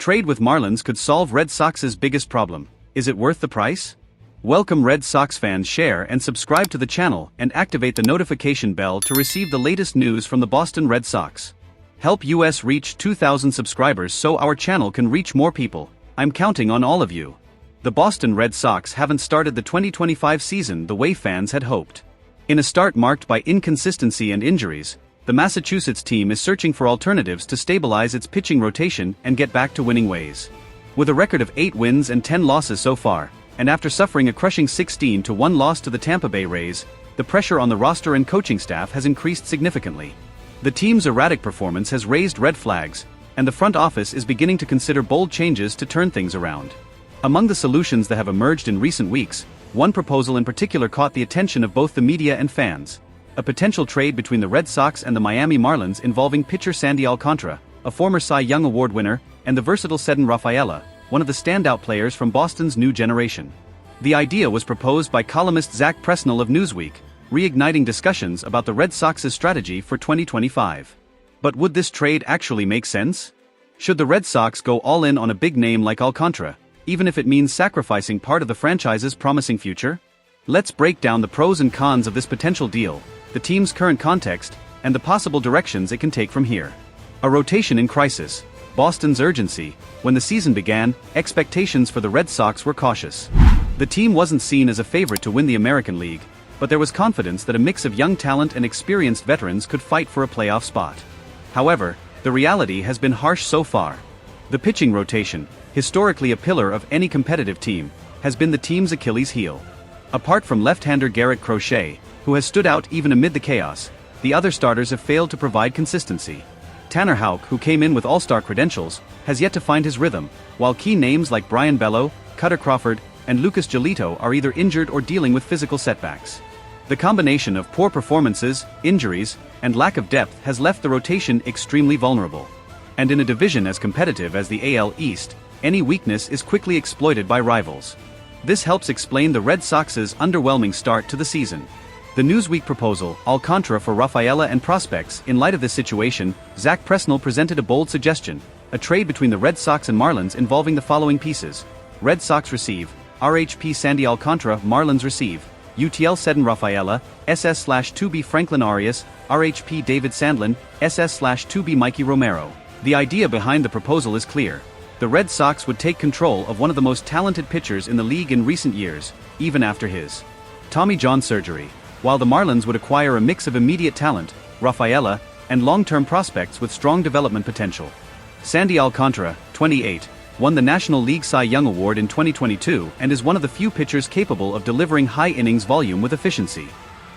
Trade with Marlins could solve Red Sox's biggest problem. Is it worth the price? Welcome Red Sox fans, share and subscribe to the channel and activate the notification bell to receive the latest news from the Boston Red Sox. Help us reach 2,000 subscribers so our channel can reach more people. I'm counting on all of you. The Boston Red Sox haven't started the 2025 season the way fans had hoped. In a start marked by inconsistency and injuries, the Massachusetts team is searching for alternatives to stabilize its pitching rotation and get back to winning ways. With a record of 8 wins and 10 losses so far, and after suffering a crushing 16-1 loss to the Tampa Bay Rays, the pressure on the roster and coaching staff has increased significantly. The team's erratic performance has raised red flags, and the front office is beginning to consider bold changes to turn things around. Among the solutions that have emerged in recent weeks, one proposal in particular caught the attention of both the media and fans: a potential trade between the Red Sox and the Miami Marlins involving pitcher Sandy Alcantara, a former Cy Young Award winner, and the versatile Cedin Rafaela, one of the standout players from Boston's new generation. The idea was proposed by columnist Zach Presnell of Newsweek, reigniting discussions about the Red Sox's strategy for 2025. But would this trade actually make sense? Should the Red Sox go all in on a big name like Alcantara, even if it means sacrificing part of the franchise's promising future? Let's break down the pros and cons of this potential deal, the team's current context, and the possible directions it can take from here. A rotation in crisis. Boston's urgency. When the season began, expectations for the Red Sox were cautious. The team wasn't seen as a favorite to win the American League, but there was confidence that a mix of young talent and experienced veterans could fight for a playoff spot. However, the reality has been harsh so far. The pitching rotation, historically a pillar of any competitive team, has been the team's Achilles heel. Apart from left-hander Garrett Crochet, who has stood out even amid the chaos, the other starters have failed to provide consistency. Tanner Houck, who came in with all-star credentials, has yet to find his rhythm, while key names like Brian Bello, Cutter Crawford, and Lucas Giolito are either injured or dealing with physical setbacks. The combination of poor performances, injuries, and lack of depth has left the rotation extremely vulnerable. And in a division as competitive as the AL East, any weakness is quickly exploited by rivals. This helps explain the Red Sox's underwhelming start to the season. The Newsweek proposal, Alcantara for Rafaela and prospects. In light of this situation, Zach Presnell presented a bold suggestion: a trade between the Red Sox and Marlins involving the following pieces. Red Sox receive RHP Sandy Alcantara, Marlins receive UTL Cedin Rafaela, SS/2B Franklin Arias, RHP David Sandlin, SS/2B Mikey Romero. The idea behind the proposal is clear. The Red Sox would take control of one of the most talented pitchers in the league in recent years, even after his Tommy John surgery, while the Marlins would acquire a mix of immediate talent, Rafaela, and long-term prospects with strong development potential. Sandy Alcantara, 28, won the National League Cy Young Award in 2022 and is one of the few pitchers capable of delivering high innings volume with efficiency.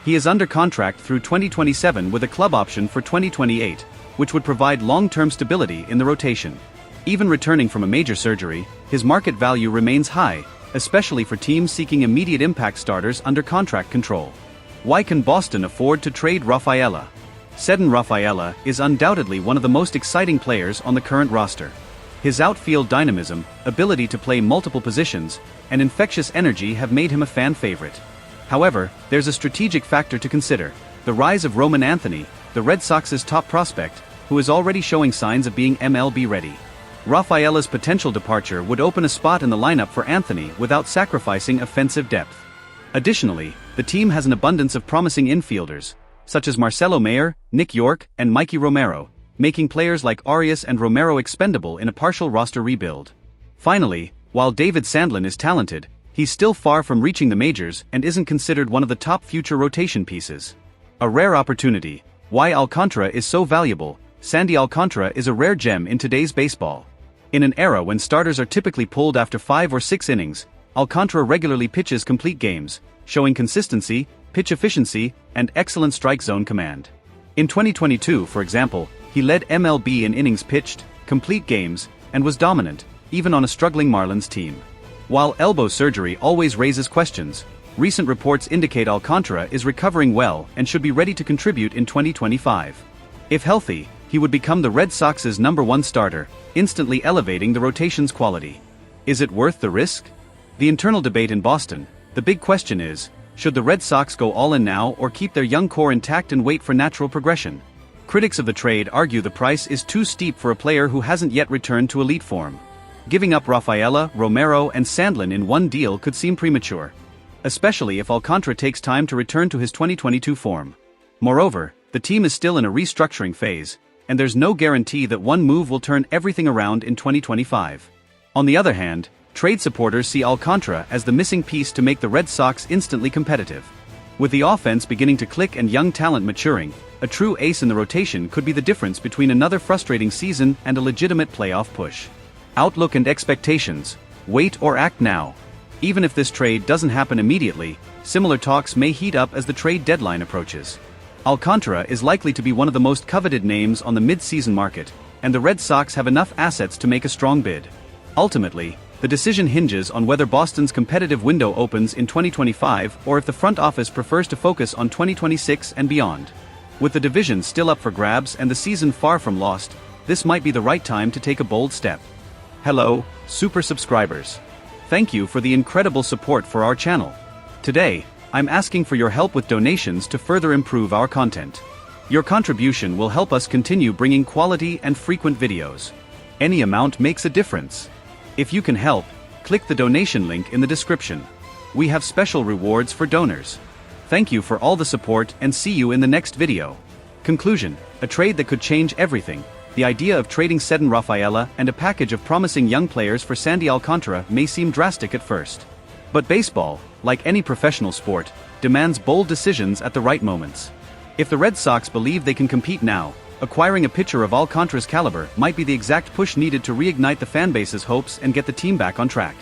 He is under contract through 2027 with a club option for 2028, which would provide long-term stability in the rotation. Even returning from a major surgery, his market value remains high, especially for teams seeking immediate impact starters under contract control. Why can Boston afford to trade Rafaela? Cedin Rafaela is undoubtedly one of the most exciting players on the current roster. His outfield dynamism, ability to play multiple positions, and infectious energy have made him a fan favorite. However, there's a strategic factor to consider: the rise of Roman Anthony, the Red Sox's top prospect, who is already showing signs of being MLB ready. Rafaela's potential departure would open a spot in the lineup for Anthony without sacrificing offensive depth. Additionally, the team has an abundance of promising infielders, such as Marcelo Mayer, Nick York, and Mikey Romero, making players like Arias and Romero expendable in a partial roster rebuild. Finally, while David Sandlin is talented, he's still far from reaching the majors and isn't considered one of the top future rotation pieces. A rare opportunity. Why Alcantara is so valuable. Sandy Alcantara is a rare gem in today's baseball. In an era when starters are typically pulled after 5 or 6 innings, Alcantara regularly pitches complete games, showing consistency, pitch efficiency, and excellent strike zone command. In 2022, for example, he led MLB in innings pitched, complete games, and was dominant, even on a struggling Marlins team. While elbow surgery always raises questions, recent reports indicate Alcantara is recovering well and should be ready to contribute in 2025. If healthy, he would become the Red Sox's #1 starter, instantly elevating the rotation's quality. Is it worth the risk? The internal debate in Boston, the big question is, should the Red Sox go all in now or keep their young core intact and wait for natural progression? Critics of the trade argue the price is too steep for a player who hasn't yet returned to elite form. Giving up Rafaela, Romero and Sandlin in one deal could seem premature, especially if Alcantara takes time to return to his 2022 form. Moreover, the team is still in a restructuring phase, and there's no guarantee that one move will turn everything around in 2025. On the other hand, trade supporters see Alcantara as the missing piece to make the Red Sox instantly competitive. With the offense beginning to click and young talent maturing, a true ace in the rotation could be the difference between another frustrating season and a legitimate playoff push. Outlook and expectations: wait or act now. Even if this trade doesn't happen immediately, similar talks may heat up as the trade deadline approaches. Alcantara is likely to be one of the most coveted names on the mid-season market, and the Red Sox have enough assets to make a strong bid. Ultimately, the decision hinges on whether Boston's competitive window opens in 2025 or if the front office prefers to focus on 2026 and beyond. With the division still up for grabs and the season far from lost, this might be the right time to take a bold step. Hello, super subscribers. Thank you for the incredible support for our channel. Today, I'm asking for your help with donations to further improve our content. Your contribution will help us continue bringing quality and frequent videos. Any amount makes a difference. If you can help, click the donation link in the description. We have special rewards for donors. Thank you for all the support and see you in the next video. Conclusion: a trade that could change everything. The idea of trading Cedin Rafaela and a package of promising young players for Sandy Alcantara may seem drastic at first. But baseball, like any professional sport, demands bold decisions at the right moments. If the Red Sox believe they can compete now, acquiring a pitcher of Alcantara's caliber might be the exact push needed to reignite the fanbase's hopes and get the team back on track.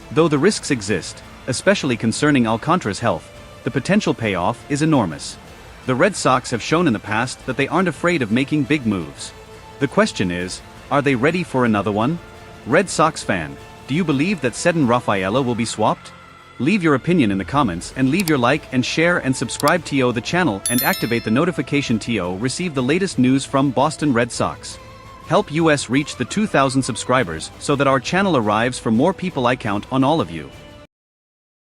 Though the risks exist, especially concerning Alcantara's health, the potential payoff is enormous. The Red Sox have shown in the past that they aren't afraid of making big moves. The question is, are they ready for another one? Red Sox fan, do you believe that Cedin Rafaela will be swapped? Leave your opinion in the comments and leave your like and share and subscribe to the channel and activate the notification to receive the latest news from Boston Red Sox. Help us reach the 2,000 subscribers so that our channel arrives for more people. I count on all of you.